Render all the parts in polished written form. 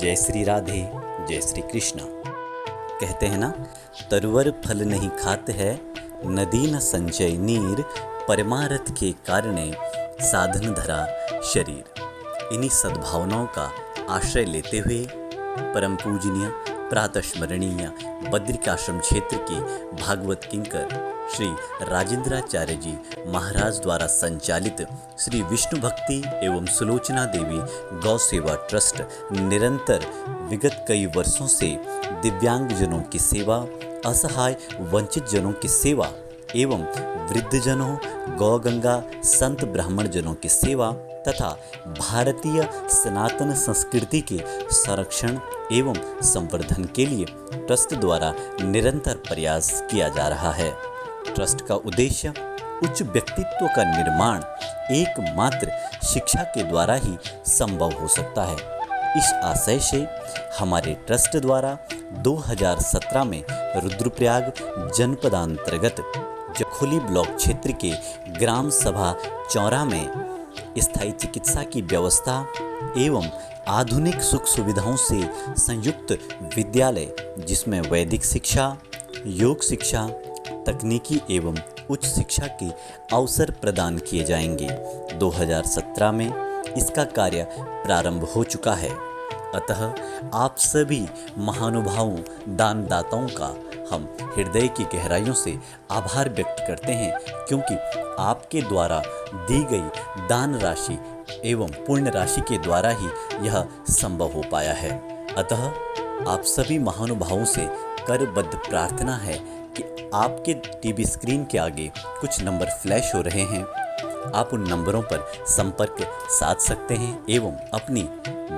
जय श्री राधे, जय श्री कृष्णा। कहते हैं ना, तरुवर फल नहीं खाते है, नदी न संचय नीर, परमारथ के कारणे साधन धरा शरीर। इन्हीं सद्भावनाओं का आश्रय लेते हुए परम पूजनीय प्रातस्मरणीय बद्रिकाश्रम क्षेत्र के भागवत किंकर श्री राजेंद्राचार्य जी महाराज द्वारा संचालित श्री विष्णु भक्ति एवं सुलोचना देवी गौ सेवा ट्रस्ट निरंतर विगत कई वर्षों से दिव्यांगजनों की सेवा, असहाय वंचित जनों की सेवा एवं वृद्धजनों, गौ गंगा संत ब्राह्मण जनों की सेवा तथा भारतीय सनातन संस्कृति के संरक्षण एवं संवर्धन के लिए ट्रस्ट द्वारा निरंतर प्रयास किया जा रहा है। ट्रस्ट का उद्देश्य उच्च व्यक्तित्व का निर्माण एकमात्र शिक्षा के द्वारा ही संभव हो सकता है। इस आशय से हमारे ट्रस्ट द्वारा 2017 में रुद्रप्रयाग जनपदांतर्गत जखोली ब्लॉक क्षेत्र के ग्राम सभा चौरा में स्थायी चिकित्सा की व्यवस्था एवं आधुनिक सुख सुविधाओं से संयुक्त विद्यालय, जिसमें वैदिक शिक्षा, योग शिक्षा, तकनीकी एवं उच्च शिक्षा के अवसर प्रदान किए जाएंगे। 2017 में इसका कार्य प्रारंभ हो चुका है। अतः आप सभी महानुभावों, दानदाताओं का हम हृदय की गहराइयों से आभार व्यक्त करते हैं, क्योंकि आपके द्वारा दी गई दान राशि एवं पुण्य राशि के द्वारा ही यह संभव हो पाया है। अतः आप सभी महानुभावों से करबद्ध प्रार्थना है कि आपके टीवी स्क्रीन के आगे कुछ नंबर फ्लैश हो रहे हैं, आप उन नंबरों पर संपर्क साध सकते हैं एवं अपनी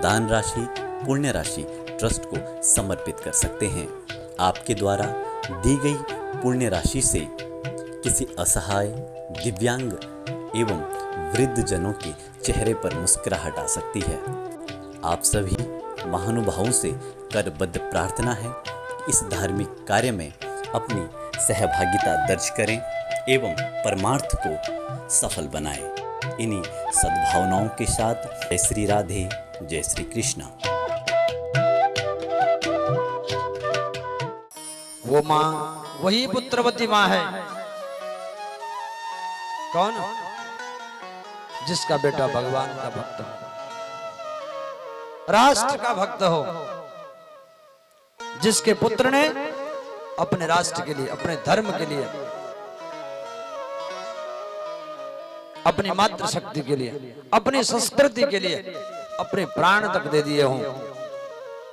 दान राशि, पुण्य राशि ट्रस्ट को समर्पित कर सकते हैं। आपके द्वारा दी गई पुण्य राशि से किसी असहाय, दिव्यांग एवं वृद्ध जनों के चेहरे पर मुस्कुराहट आ सकती है। आप सभी महानुभावों से करबद्ध प्रार्थना है कि इस धार्मिक कार्य में अपनी सहभागिता दर्ज करें एवं परमार्थ को सफल बनाएं। इन्हीं सद्भावनाओं के साथ जय श्री राधे, जय श्री कृष्णा। वो माँ वही पुत्रवती माँ है। कौन? जिसका बेटा भगवान का भक्त हो, राष्ट्र का भक्त हो, जिसके पुत्र ने अपने राष्ट्र के लिए, अपने धर्म के लिए, अपनी मातृशक्ति के लिए, अपनी संस्कृति के लिए अपने प्राण तक दे दिए हों,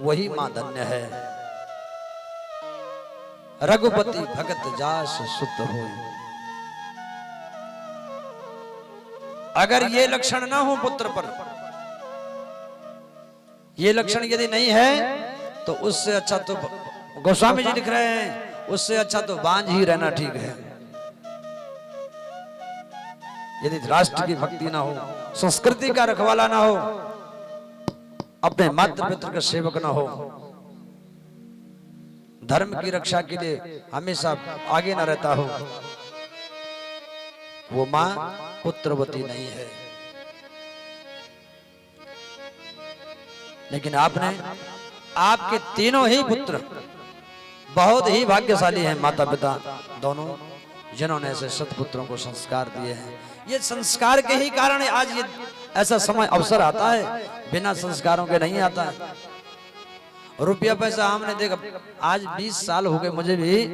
वही मां धन्य है। रघुपति भगत जास सुत हो। अगर ये लक्षण ना हो पुत्र पर, ये लक्षण यदि नहीं है, तो उससे अच्छा तो गोस्वामी जी लिख रहे हैं, उससे अच्छा तो बांझ ही रहना ठीक है। यदि राष्ट्र की भक्ति ना हो, संस्कृति का रखवाला ना हो, अपने मातृ पितृ का सेवक ना हो, धर्म की रक्षा के लिए हमेशा आगे ना रहता हो, वो मां पुत्रवती नहीं है। लेकिन आपने, आपके तीनों ही पुत्र बहुत ही भाग्यशाली हैं, माता पिता दोनों, जिन्होंने ऐसे सत्पुत्रों को संस्कार दिए हैं। ये संस्कार के ही कारण आज ये ऐसा समय अवसर आता है, बिना संस्कारों के नहीं आता है। रुपया पैसा हमने देखा, आज 20 साल हो गए मुझे भी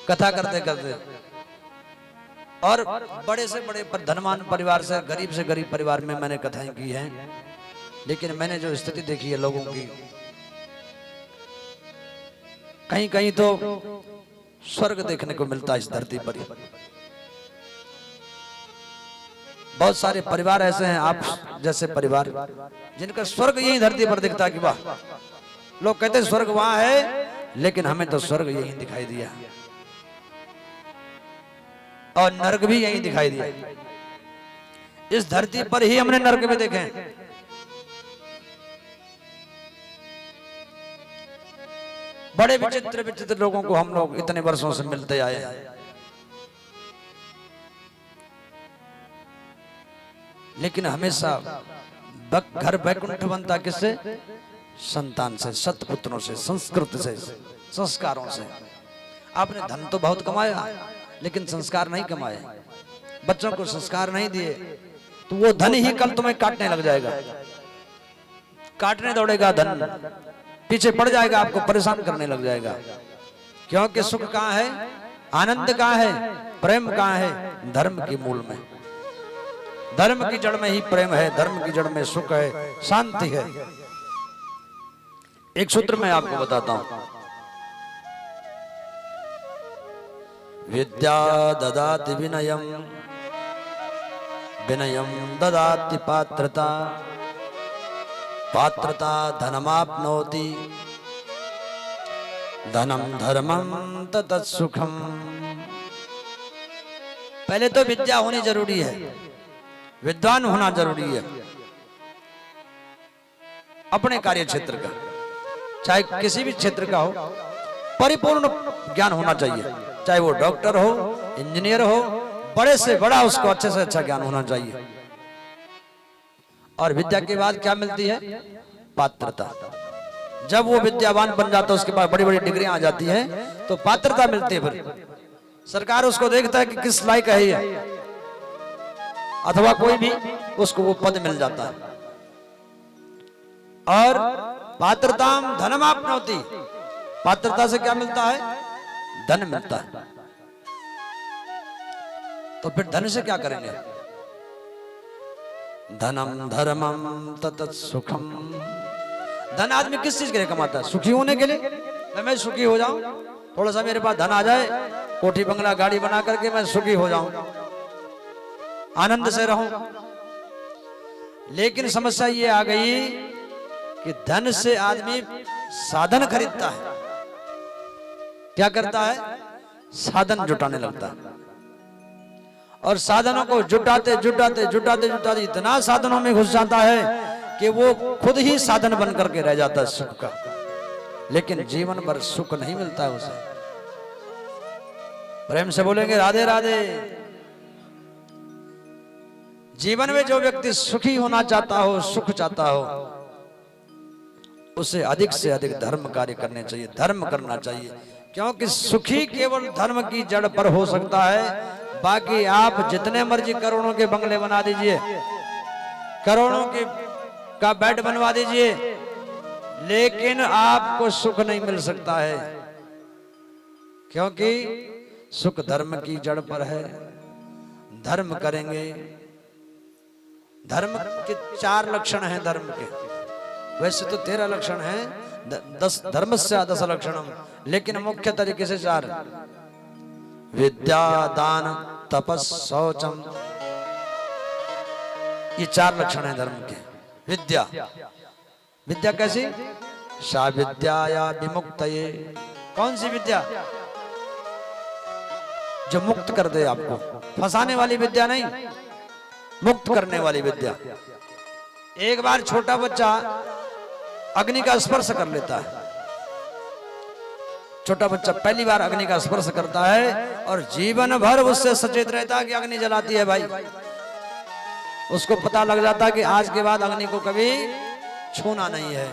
कथा करते करते, और बड़े से बड़े धनवान परिवार से गरीब परिवार में मैंने कथाएं की हैं, लेकिन मैंने जो स्थिति देखी है लोगों की, कहीं कहीं तो स्वर्ग देखने को मिलता है इस धरती पर। बहुत सारे परिवार ऐसे हैं, आप जैसे परिवार, जिनका स्वर्ग यही धरती पर दिखता है कि वाह, लोग कहते हैं स्वर्ग वहां है, लेकिन हमें तो स्वर्ग यही दिखाई दिया और नरक भी यही दिखाई दिया। इस धरती पर ही हमने नरक भी देखे। बड़े विचित्र विचित्र लोगों को हम लोग इतने वर्षों से मिलते आए हैं, लेकिन हमेशा घर बैकुंठ बनता किससे? संतान से, सतपुत्रों से, संस्कृत से, संस्कारों से। आपने धन तो बहुत कमाया लेकिन संस्कार नहीं कमाए, बच्चों को संस्कार नहीं दिए, तो वो धन ही कल तुम्हें काटने लग जाएगा, काटने दौड़ेगा धन, पीछे पड़ जाएगा, आपको परेशान करने लग जाएगा। क्योंकि सुख कहाँ है, आनंद कहाँ है, प्रेम कहाँ है? धर्म की मूल में। धर्म की जड़ में ही प्रेम है, धर्म की जड़ में सुख है, शांति है। एक सूत्र मैं आपको बताता हूं। विद्या ददाति विनयम, विनयम ददाति पात्रता, पात्रता धनमाप्नोति, धनम धर्मम ततः सुखम। पहले तो विद्या होनी जरूरी है, विद्वान होना जरूरी है। अपने कार्य क्षेत्र का, चाहे किसी भी क्षेत्र का हो, परिपूर्ण ज्ञान होना चाहिए। चाहे वो डॉक्टर हो, इंजीनियर हो, बड़े से बड़ा उसको अच्छे से अच्छा ज्ञान होना चाहिए। और विद्या के बाद क्या मिलती है? पात्रता। जब वो विद्यावान बन जाता है, उसके पास बड़ी बड़ी डिग्रियां आ जाती है, तो पात्रता मिलती है। फिर सरकार उसको देखता है कि किस लायक है ये, अथवा कोई भी उसको वो पद मिल जाता है। और पात्रताम धनमाप्नोति, पात्रता से क्या मिलता है? धन मिलता है। तो फिर धन से क्या करेंगे? धनम धर्मम ततः सुखम। धन आदमी किस चीज के लिए कमाता है? सुखी होने के लिए। मैं सुखी हो जाऊं, थोड़ा सा मेरे पास धन आ जाए, कोठी बंगला गाड़ी बना करके मैं सुखी हो जाऊं, आनंद से रहूं। लेकिन समस्या ये आ गई कि धन से आदमी साधन खरीदता है। क्या करता है? साधन जुटाने लगता है। और साधनों को जुटाते जुटाते जुटाते जुटाते इतना साधनों में घुस जाता है कि वो खुद ही साधन बन करके रह जाता है सुख का। लेकिन जीवन भर सुख नहीं मिलता है उसे। प्रेम से बोलेंगे राधे राधे। जीवन में जो व्यक्ति सुखी होना चाहता हो, सुख चाहता हो, उसे अधिक से अधिक धर्म कार्य करने चाहिए, धर्म करना चाहिए। क्योंकि सुखी केवल धर्म की जड़ पर हो सकता है। बाकी आप जितने मर्जी करोड़ों के बंगले बना दीजिए, करोड़ों के का बेड बनवा दीजिए, लेकिन आपको सुख नहीं मिल सकता है। क्योंकि सुख धर्म की जड़ पर है। धर्म करेंगे। धर्म के 4 लक्षण हैं धर्म के। वैसे तो 13 लक्षण हैं, 10 धर्मस्य 10 लक्षणम, लेकिन मुख्य तरीके से 4। विद्या दान तपस शौचम, ये 4 लक्षण हैं धर्म के। विद्या, विद्या कैसी? सा विद्याया विमुक्तये। कौन सी विद्या? जो मुक्त कर दे आपको, फंसाने वाली विद्या नहीं, मुक्त करने वाली विद्या। एक बार छोटा बच्चा अग्नि का स्पर्श कर लेता है, छोटा बच्चा पहली बार अग्नि का स्पर्श करता है और जीवन भर उससे सचेत रहता है कि अग्नि जलाती है भाई। उसको पता लग जाता है कि आज के बाद अग्नि को कभी छूना नहीं है।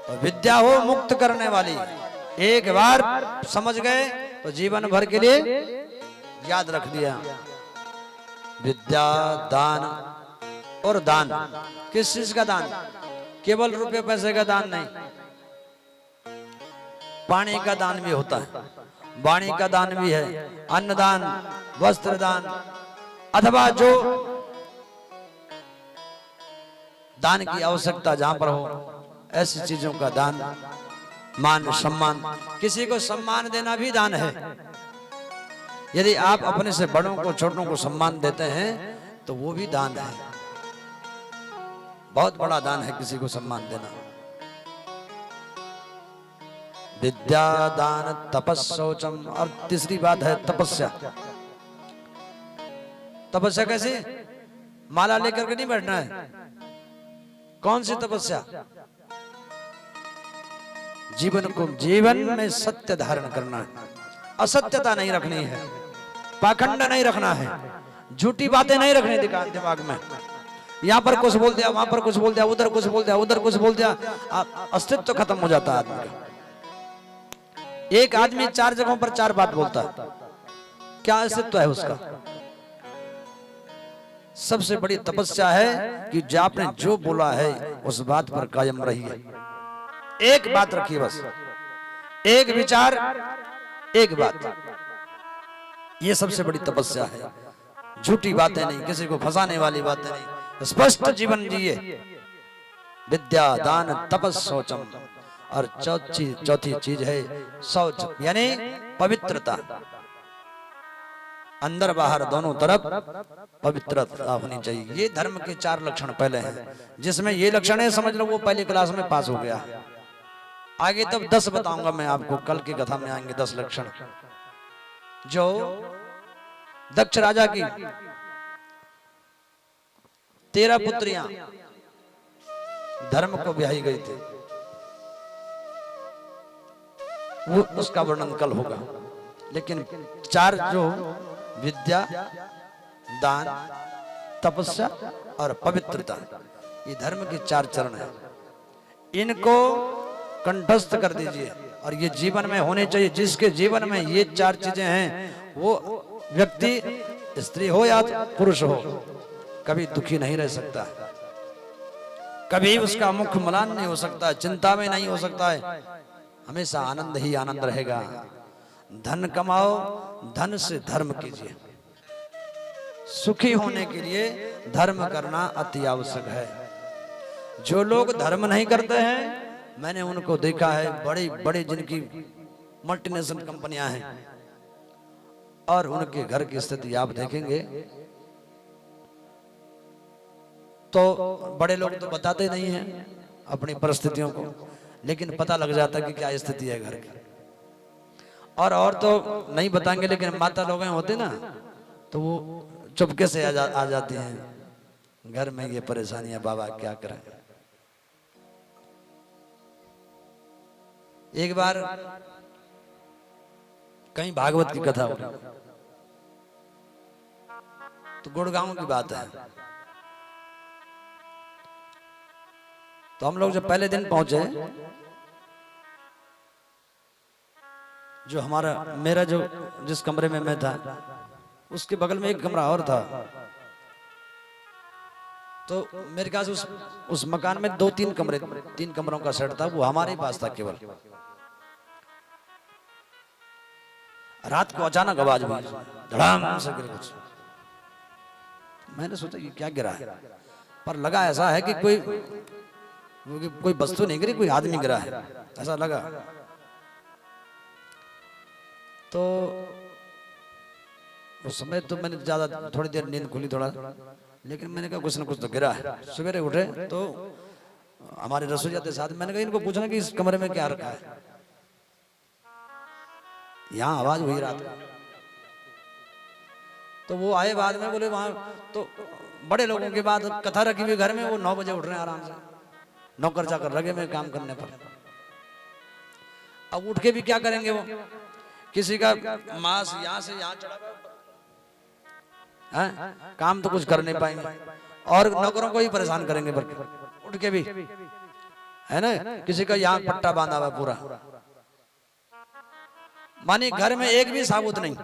तो विद्या हो मुक्त करने वाली, एक बार समझ गए तो जीवन भर के लिए याद रख दिया। विद्या दान, और दान किस चीज का दान? केवल रुपए पैसे का दान नहीं, पानी का दान भी होता है, वाणी का दान भी है, अन्नदान, वस्त्र दान, अथवा जो दान की आवश्यकता जहां पर हो ऐसी चीजों का दान। मान सम्मान, किसी को सम्मान देना भी दान है। यदि आप अपने से बड़ों को छोटों को सम्मान देते हैं तो वो भी दान है, बहुत बड़ा दान है किसी को सम्मान देना। विद्या दान तपस शौचम, और तीसरी बात है तपस्या। तपस्या कैसे? माला लेकर के नहीं बैठना है। कौन सी तपस्या? जीवन में सत्य धारण करना है, असत्यता नहीं रखनी है, पाखंड नहीं रखना है, झूठी बातें नहीं रखनी दिमाग में। यहाँ पर कुछ बोल दिया, वहां पर कुछ बोल दिया, उधर कुछ बोल दिया, उधर कुछ बोल दिया, अस्तित्व खत्म हो जाता है आदमी का। एक आदमी 4 जगहों पर 4 बात बोलता है, क्या अस्तित्व है उसका? सबसे बड़ी तपस्या है कि जो आपने जो बोला है उस बात पर कायम रहिए। एक बात रखिए, बस एक विचार, एक बात, ये सबसे बड़ी तपस्या है। झूठी बातें नहीं, किसी को फंसाने वाली बातें नहीं, स्पष्ट जीवन जिए। विद्या दान तपस शौचम, और चौथी चीज है शौच, यानी पवित्रता। अंदर बाहर दोनों तरफ पवित्रता होनी चाहिए। ये धर्म के 4 लक्षण पहले हैं। जिसमें ये लक्षण है, समझ लो वो पहली क्लास में पास हो गया। आगे तब 10 बताऊंगा मैं आपको, कल की कथा में आएंगे 10 लक्षण। जो दक्ष राजा की 13 पुत्रियां धर्म को ब्याही गई थी, वो उसका वर्णन कल होगा। लेकिन 4 जो विद्या दान तपस्या और पवित्रता, ये धर्म के 4 चरण हैं। इनको कंठस्थ कर दीजिए और ये जीवन में होने चाहिए। जिसके जीवन में ये 4 चीजें हैं, वो व्यक्ति स्त्री हो या पुरुष हो, कभी दुखी नहीं रह सकता, कभी उसका मुख मलान नहीं हो सकता, चिंता में नहीं हो सकता है, हमेशा आनंद ही आनंद रहेगा। धन कमाओ, धन से धर्म कीजिए। सुखी होने के लिए धर्म करना अति आवश्यक है। जो लोग धर्म नहीं करते हैं, मैंने उनको देखा है, बड़ी बड़ी जिनकी मल्टीनेशनल कंपनियां हैं, और उनके घर की स्थिति आप देखेंगे तो बड़े लोग तो बताते नहीं हैं अपनी परिस्थितियों को, लेकिन पता लग जाता है कि क्या स्थिति है घर की। और तो नहीं बताएंगे, लेकिन माता लोग होते ना, तो वो चुपके से आ जाती हैं, घर में ये परेशानियां, बाबा क्या करें। एक बार कहीं भागवत की कथा हो रही, तो गुड़गांव की बात है। तो हम लोग जब पहले दिन पहुंचे, जो हमारा मेरा जो जिस कमरे में मैं था, उसके बगल में एक कमरा और था। तो मेरे ख्याल से उस मकान में 2-3 कमरे, 3 कमरों का सेट था, वो हमारे पास था केवल। रात को अचानक आवाज हुई, धड़ाम से गिरा कुछ। मैंने सोचा ये क्या गिरा है, पर लगा ऐसा है कि कोई वस्तु नहीं गिरी, कोई आदमी गिरा है, ऐसा लगा। तो उस समय तो मैंने ज्यादा, थोड़ी देर नींद खुली थोड़ा, लेकिन मैंने कहा कुछ ना कुछ तो गिरा है। सवेरे उठे तो हमारे रसोईया के साथ, मैंने कहा इनको पूछना कि इस कमरे में क्या रखा है। यहाँ आवाज हुई रात को, तो वो आए बाद में, बोले वहां तो बड़े लोगों के बाद कथा रखी हुई घर में, वो 9 बजे उठ रहे हैं आराम से, नौकर चाकर लगे में काम करने पर। अब उठ के भी क्या करेंगे, वो किसी का मांस यहाँ से यहाँ चढ़ा है, काम तो कुछ कर नहीं पाएंगे, और नौकरों को ही परेशान करेंगे पर उठ के भी, है ना। किसी का यहाँ पट्टा बांधा हुआ पूरा, मानी घर में एक भी साबुत नहीं,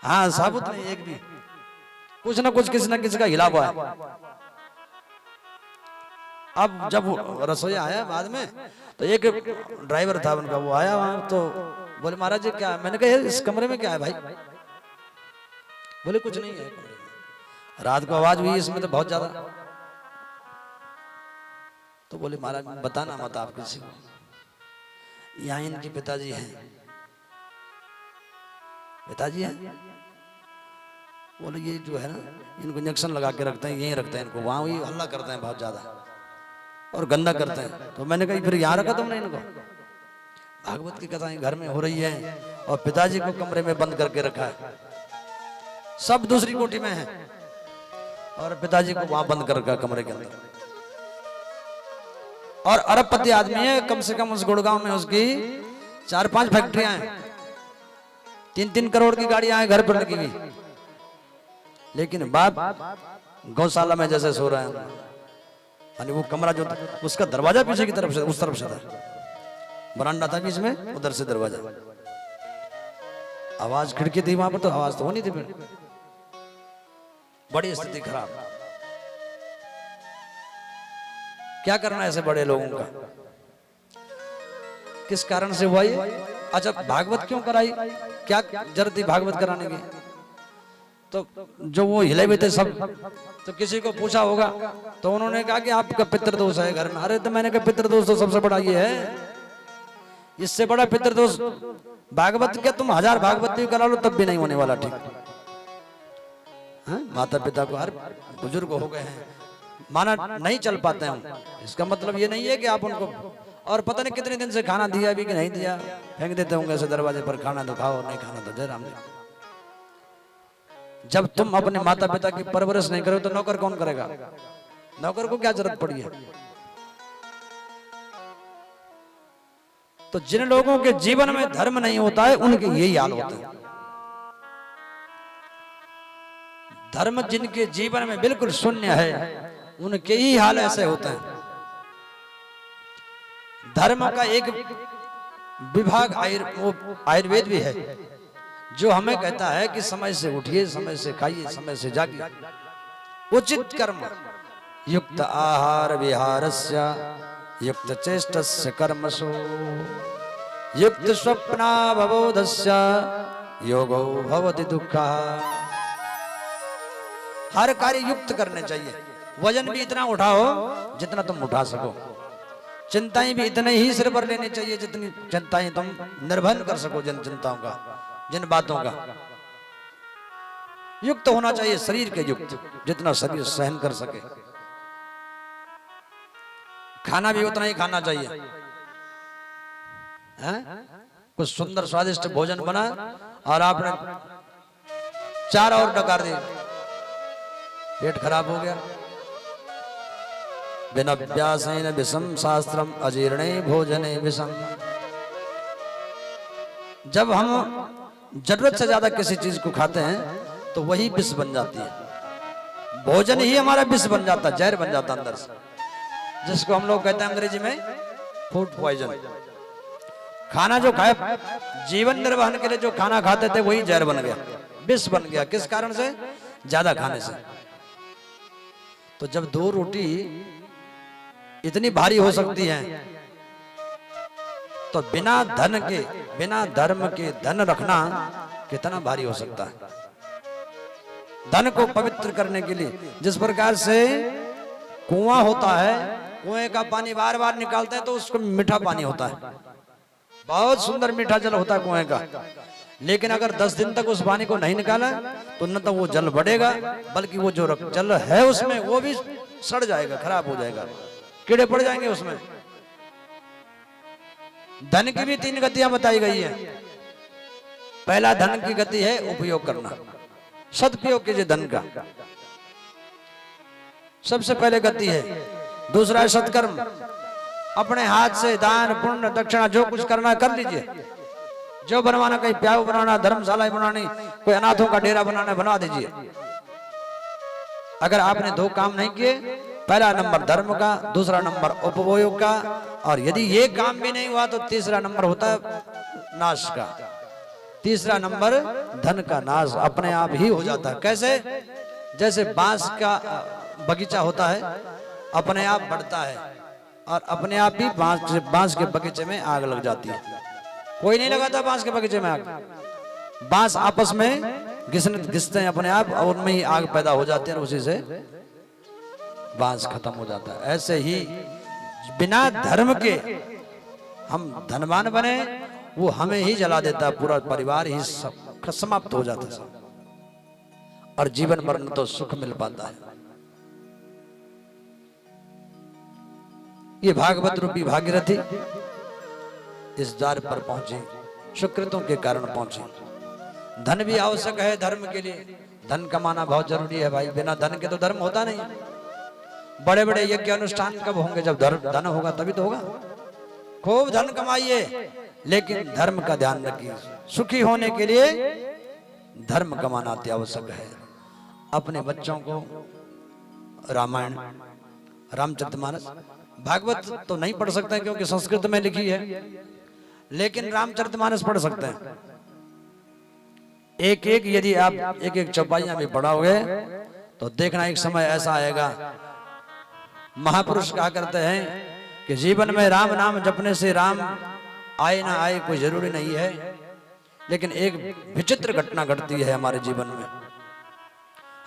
हाँ साबुत नहीं एक भी, कुछ ना कुछ किसी ना किसी का हिला हुआ है। अब जब रसोईया आया बाद में, तो एक ड्राइवर था उनका, वो आया वहां, तो बोले महाराज जी क्या है। मैंने कहा इस कमरे में क्या है भाई। बोले कुछ नहीं है कमरे में, रात को आवाज हुई इसमें तो बहुत ज्यादा। तो बोले महाराज बताना मत आप किसी को, यहाँ इनके पिताजी हैं। पिताजी हैं? बोले ये जो है ना, इनको इंजेक्शन लगा के रखते हैं, यहीं रखते हैं इनको, वहां वही हल्ला करते हैं बहुत ज्यादा और गंदा करते हैं। तो मैंने कहा फिर यहाँ रखा तुमने इनको। भागवत की कथाएं घर में हो रही है और पिताजी को कमरे में बंद करके रखा है, सब दूसरी कोठी में है और पिताजी को वहां बंद कर रखा कमरे के अंदर। और अरबपति आदमी है, कम से कम उस गुड़गांव में उसकी 4-5 फैक्ट्रियां हैं, 3-3 करोड़ की गाड़ियां हैं घर पर लगी हुई, लेकिन बाप गौशाला में जैसे सो रहे हैं, यानी वो कमरा जो उसका दरवाजा पीछे की तरफ से, उस तरफ से था, बरामदा था बीच में, उधर से दरवाजा, आवाज खिड़की थी वहां पर, तो आवाज तो होनी थी फिर। बड़ी स्थिति खराब। क्या करना ऐसे बड़े लोगों का? किस कारण से हुआ ये? अच्छा, भागवत क्यों कराई? क्या जरूरत थी भागवत कराने की? तो जो वो हिले हुए थे सब, तो किसी को पूछा होगा तो उन्होंने कहा कि आपका पितृदोष है घर में। अरे तो मैंने कहा पितृदोष तो सबसे बड़ा ये है, इससे बड़ा पितृदोष भागवत क्या, तुम 1000 भागवत भी करा लो तब भी नहीं होने वाला ठीक। माता पिता को, हर बुजुर्ग हो गए हैं, माना नहीं चल पाते हैं, इसका मतलब ये नहीं है कि आप उनको, और पता नहीं कितने दिन से खाना दिया भी कि नहीं दिया, फेंक देते होंगे ऐसे दरवाजे पर, खाना तो खाओ, नहीं खाना तो जय राम जी। जब तुम अपने माता पिता की परवरिश नहीं करो तो नौकर कौन करेगा? नौकर को क्या जरूरत पड़ी है? तो जिन लोगों के जीवन में धर्म नहीं होता है उनके यही हाल होते हैं। धर्म जिनके जीवन में बिल्कुल शून्य है उनके ही हाल ऐसे होते हैं। धर्म का एक विभाग आयुर्वेद भी है जो हमें कहता है कि समय से उठिए, समय से खाइए, समय से जागिए, उचित कर्म युक्त आहार विहारस्य युक्त चेष्टस्य कर्मसु युक्त स्वप्नावबोधस्य योगो भवति दुःखः। हर कार्य युक्त करने चाहिए। वजन भी इतना उठाओ जितना तुम उठा सको, चिंताएं भी इतने ही सिर पर लेनी चाहिए जितनी चिंताएं तुम निर्भर कर सको, जिन चिंताओं का, जिन बातों का। युक्त होना चाहिए, शरीर के युक्त, जितना शरीर सहन कर सके। खाना भी उतना ही खाना चाहिए। कुछ सुंदर स्वादिष्ट भोजन बना और आपने 4 और डकार दी, पेट खराब हो गया। बिना व्यासेन विषम शास्त्रम अजीर्णे भोजने विषम। जब हम जरूरत से ज्यादा किसी चीज को खाते हैं तो वही विष बन जाती है। भोजन ही हमारा विष बन जाता, जहर बन जाता अंदर से, जिसको हम लोग कहते हैं अंग्रेजी में फूड पॉइजन। खाना जो खाए, जीवन निर्वहन के लिए जो खाना खाते थे वही जहर बन गया, विष बन गया। किस कारण से? ज्यादा खाने से। तो जब 2 रोटी इतनी भारी हो सकती है तो बिना धन के, बिना धर्म के धन रखना कितना भारी हो सकता है। धन को पवित्र करने के लिए जिस प्रकार से कुआं होता है, कुएं का पानी बार बार निकालते हैं तो उसको मीठा पानी होता है, बहुत सुंदर मीठा जल होता है कुएं का। लेकिन अगर 10 दिन तक उस पानी को नहीं निकाला तो न तो वो जल बढ़ेगा, बल्कि वो जो जल है उसमें वो भी सड़ जाएगा, खराब हो जाएगा, कीड़े पड़ जाएंगे उसमें। धन की भी 3 गतियां बताई गई है। पहला धन की गति है उपयोग करना, सदुपयोग कीजिए धन का, सबसे पहले गति है। दूसरा है सत्कर्म, अपने हाथ से दान पुण्य दक्षिणा जो कुछ करना कर लीजिए। जो बनवाना, कहीं प्याऊ बनाना, धर्मशाला बनानी, कोई अनाथों का डेरा बनाना, बनवा दीजिए। अगर आपने 2 काम नहीं किए, पहला नंबर धर्म का, दूसरा नंबर उपभोग का, और यदि ये काम भी नहीं हुआ तो तीसरा नंबर होता है नाश का। तीसरा नंबर धन का नाश अपने आप ही हो जाता है। कैसे? जैसे बांस का बगीचा होता है, अपने आप बढ़ता है और अपने आप ही बांस के बगीचे में आग लग जाती है। कोई नहीं लगाता बांस के बगीचे में आग, बांस आपस में घिसते हैं अपने आप और उनमें ही आग पैदा हो जाती है और उसी से बांस खत्म हो जाता है। ऐसे ही बिना धर्म के हम धनवान बने, वो हमें ही जला देता है, पूरा परिवार ही समाप्त हो जाता है और जीवन भर न तो सुख मिल पाता है। ये भागवत रूपी भागीरथी इस द्वार पर पहुंची, सुकृतों के कारण पहुंची। धन भी आवश्यक है धर्म के लिए, धन कमाना बहुत जरूरी है भाई, बिना धन के तो धर्म होता नहीं। बड़े बड़े यज्ञ अनुष्ठान कब होंगे? जब धन होगा तभी तो होगा। खूब धन कमाइए लेकिन धर्म का ध्यान रखिए। सुखी होने के लिए धर्म कमाना अति आवश्यक है। अपने बच्चों को रामायण, रामचरितमानस, भागवत तो नहीं पढ़ सकते क्योंकि संस्कृत में लिखी है, लेकिन रामचरितमानस पढ़ सकते हैं। एक एक यदि आप एक एक चौपाइयां भी पढ़ाओगे तो देखना एक समय ऐसा आएगा। महापुरुष कहा करते हैं कि जीवन में राम नाम जपने से राम आए ना आए कोई जरूरी नहीं है, लेकिन एक विचित्र घटना घटती है हमारे जीवन में।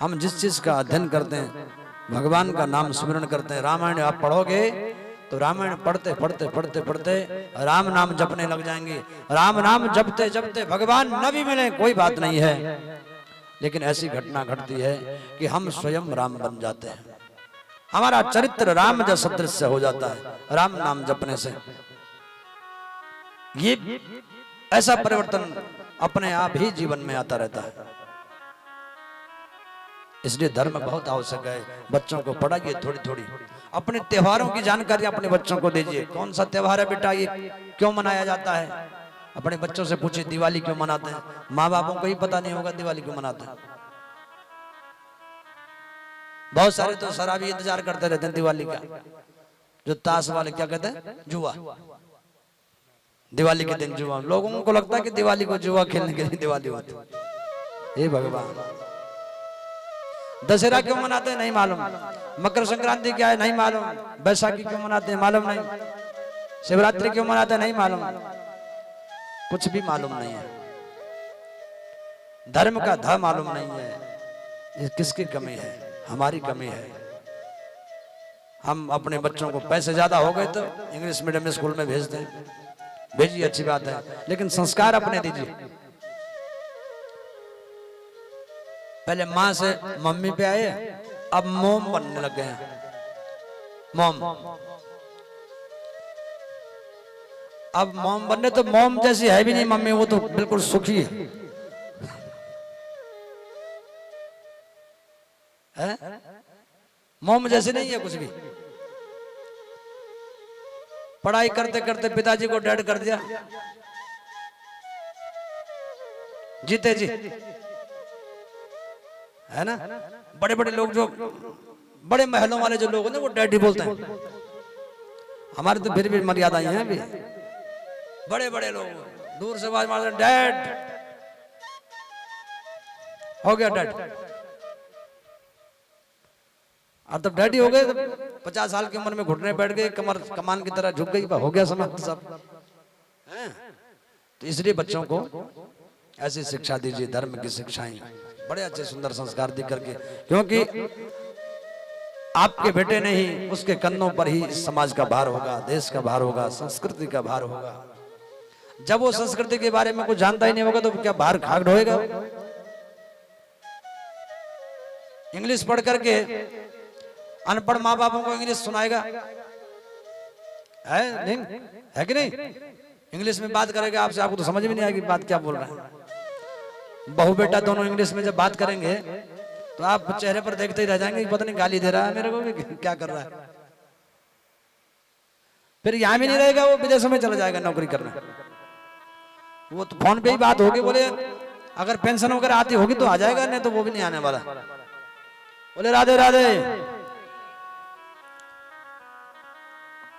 हम जिस चीज का अध्ययन करते हैं, भगवान का नाम स्मरण करते हैं, रामायण आप पढ़ोगे तो रामायण पढ़ते पढ़ते पढ़ते पढ़ते राम नाम जपने लग जाएंगे। राम नाम जपते जपते भगवान न भी मिले कोई बात नहीं है, लेकिन ऐसी घटना घटती है कि हम स्वयं राम बन जाते हैं। हमारा चरित्र राम जैसा सदृश हो जाता है राम नाम जपने से। ये ऐसा परिवर्तन अपने आप ही जीवन में आता रहता है। इसलिए धर्म बहुत आवश्यक है। बच्चों को पढ़ाइए थोड़ी थोड़ी, अपने त्योहारों की जानकारी अपने बच्चों को दीजिए। कौन सा त्योहार है बेटा, ये क्यों मनाया जाता है, अपने बच्चों से पूछिए दिवाली क्यों मनाते हैं। माँ बापों को ही पता नहीं होगा दिवाली क्यों मनाते हैं। बहुत सारे तो शराबी इंतजार करते रहते हैं दिवाली का, जो ताश वाले क्या कहते हैं, जुआ। दिवाली के दिन जुआ, लोगों को लगता है कि दिवाली को जुआ खेलने के लिए दिवाली होती है। हे भगवान, दशहरा क्यों मनाते हैं नहीं मालूम, मकर संक्रांति क्या है नहीं मालूम, बैसाखी क्यों मनाते हैं मालूम नहीं, शिवरात्रि क्यों मनाते हैं नहीं मालूम, कुछ भी मालूम नहीं है। धर्म का ध मालूम नहीं है। ये किसकी कमी है, हमारी कमी है। हम अपने बच्चों को पैसे ज्यादा हो गए तो इंग्लिश मीडियम स्कूल में भेज दें, भेजिए अच्छी बात है, लेकिन संस्कार अपने दीजिए। पहले माँ से मम्मी पे आए, अब मोम बनने लग गए हैं। मोम, अब मोम बनने तो मोम जैसी है भी नहीं मम्मी, वो तो बिल्कुल सुखी है? मोम जैसे नहीं है कुछ भी। पढ़ाई करते करते पिताजी को डेड कर दिया, जीते जी, है ना। बड़े बड़े लोग जो बड़े महलों वाले जो लोग हैं ना वो डैडी बोलते हैं। हमारे तो फिर भी मर्यादा ही है अभी। बड़े बड़े लोग दूर से आवाज मारते हैं डैड, हो गया डैड। और तब डैडी हो गए, 50 साल की उम्र में घुटने बैठ गए, कमर कमान की तरह झुक गई, हो गया समाप्त सब। तो इसलिए बच्चों को ऐसी शिक्षा दीजिए, धर्म की शिक्षाएं, बड़े अच्छे सुंदर संस्कार दी करके, क्योंकि आपके बेटे ने ही, उसके कंधों पर ही समाज का भार होगा, देश का भार होगा, संस्कृति का भार होगा। जब वो संस्कृति के बारे में कुछ जानता ही नहीं होगा तो क्या भार खाक ढोएगा। इंग्लिश पढ़ करके अनपढ़ माँ बापों को इंग्लिश सुनाएगा, है नहीं, है कि नहीं। इंग्लिश में बात करेगा आपसे, आपको तो समझ में नहीं आएगी बात क्या बोल रहा है। बहू बेटा दोनों इंग्लिश में जब बात करेंगे तो आप चेहरे पर देखते ही रह जाएंगे, पता नहीं गाली दे रहा है मेरे को भी, क्या कर रहा है। फिर यहां भी नहीं रहेगा, वो विदेशों में चला जाएगा नौकरी करने। वो तो फोन पे ही बात होगी, बोले अगर पेंशन वगैरह आती होगी तो आ जाएगा, नहीं तो वो भी नहीं आने वाला। बोले राधे राधे।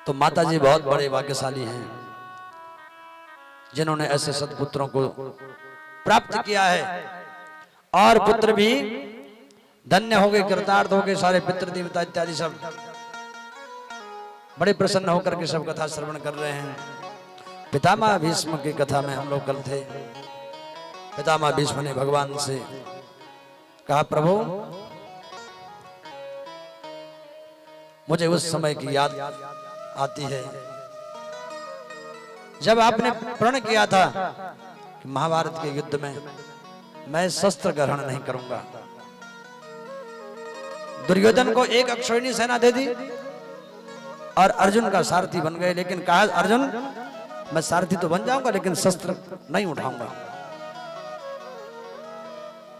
तो माता जी बहुत बड़े भाग्यशाली हैं जिन्होंने ऐसे सत्पुत्रों को प्राप्त किया है, और पुत्र भी धन्य हो गए, कृतार्थ हो गए। सारे पितृ देवता इत्यादि सब बड़े प्रसन्न होकर के सब कथा श्रवण कर रहे हैं। पितामह भीष्म की कथा में हम लोग कल थे। पितामह भीष्म ने भगवान से कहा, प्रभु मुझे उस समय की याद आती है जब आपने प्रण किया था कि महाभारत के युद्ध में मैं शस्त्र ग्रहण नहीं करूंगा। दुर्योधन को एक अक्षौहिणी सेना दे दी और अर्जुन का सारथी बन गए, लेकिन कहा अर्जुन मैं सारथी तो बन जाऊंगा लेकिन शस्त्र नहीं उठाऊंगा।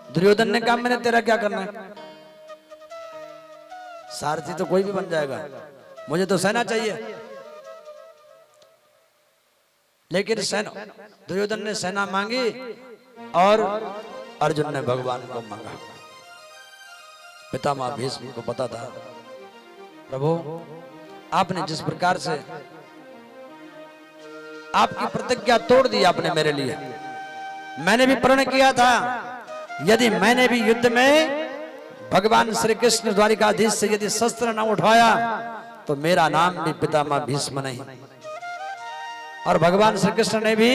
दुर्योधन ने कहा मैंने तेरा क्या करना है, सारथी तो कोई भी बन जाएगा, मुझे तो सेना चाहिए। लेकिन सेना, दुर्योधन ने सेना मांगी और अर्जुन ने भगवान को मांगा। पितामह भीष्म को पता था प्रभु आपने जिस प्रकार से आपकी प्रतिज्ञा तोड़ दी आपने मेरे लिए, मैंने भी प्रण किया था यदि मैंने भी युद्ध में भगवान श्री कृष्ण द्वारिकाधीश से यदि शस्त्र न उठाया तो मेरा नाम भी पितामह भीष्म नहीं। और भगवान श्री कृष्ण ने भी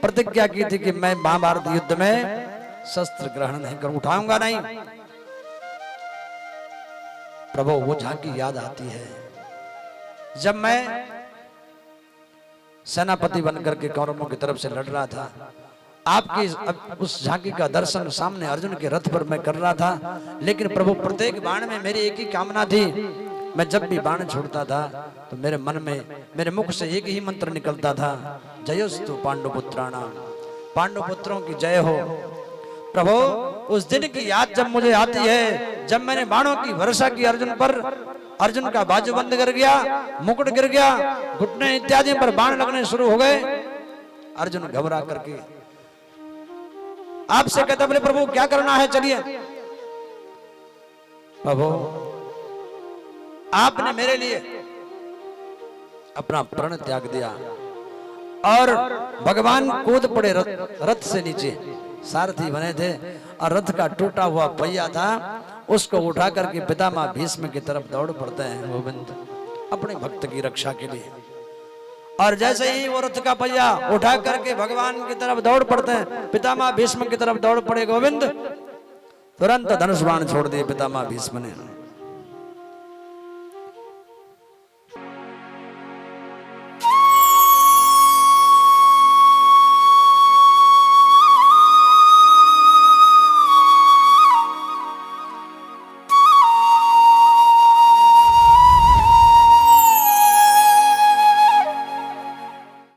प्रतिज्ञा की थी कि मैं महाभारत युद्ध में शस्त्र ग्रहण नहीं कर उठाऊंगा नहीं। प्रभु वो झांकी याद आती है जब मैं सेनापति बनकर के कौरवों की तरफ से लड़ रहा था, आपकी उस झांकी का दर्शन सामने अर्जुन के रथ पर मैं कर रहा था। लेकिन प्रभु प्रत्येक बाण में मेरी एक ही कामना थी, मैं जब भी बाण छोड़ता था तो मेरे मन में मेरे मुख से एक ही मंत्र निकलता था, जयोस्तु पांडुपुत्राणाम, पांडुपुत्रों की जय हो। प्रभु उस दिन की याद जब मुझे आती है जब मैंने बाणों की वर्षा की अर्जुन पर, अर्जुन का बाजू बंद गिर गया, मुकुट गिर गया, घुटने इत्यादि पर बाण लगने शुरू हो गए। अर्जुन घबरा करके आपसे कहता बोले प्रभु क्या करना है, चलिए। प्रभु आपने मेरे लिए अपना प्रण त्याग दिया और भगवान कूद पड़े रथ से नीचे, सारथी बने थे और रथ का टूटा हुआ पहिया था उसको उठा करके पितामह भीष्म की तरफ दौड़ पड़ते हैं गोविंद अपने भक्त की रक्षा के लिए। और जैसे ही वो रथ का पहिया उठा करके भगवान की तरफ दौड़ पड़ते हैं, पितामह भीष्म की तरफ दौड़ पड़े गोविंद, तुरंत धनुष बाण छोड़ दिए पितामह भीष्म ने।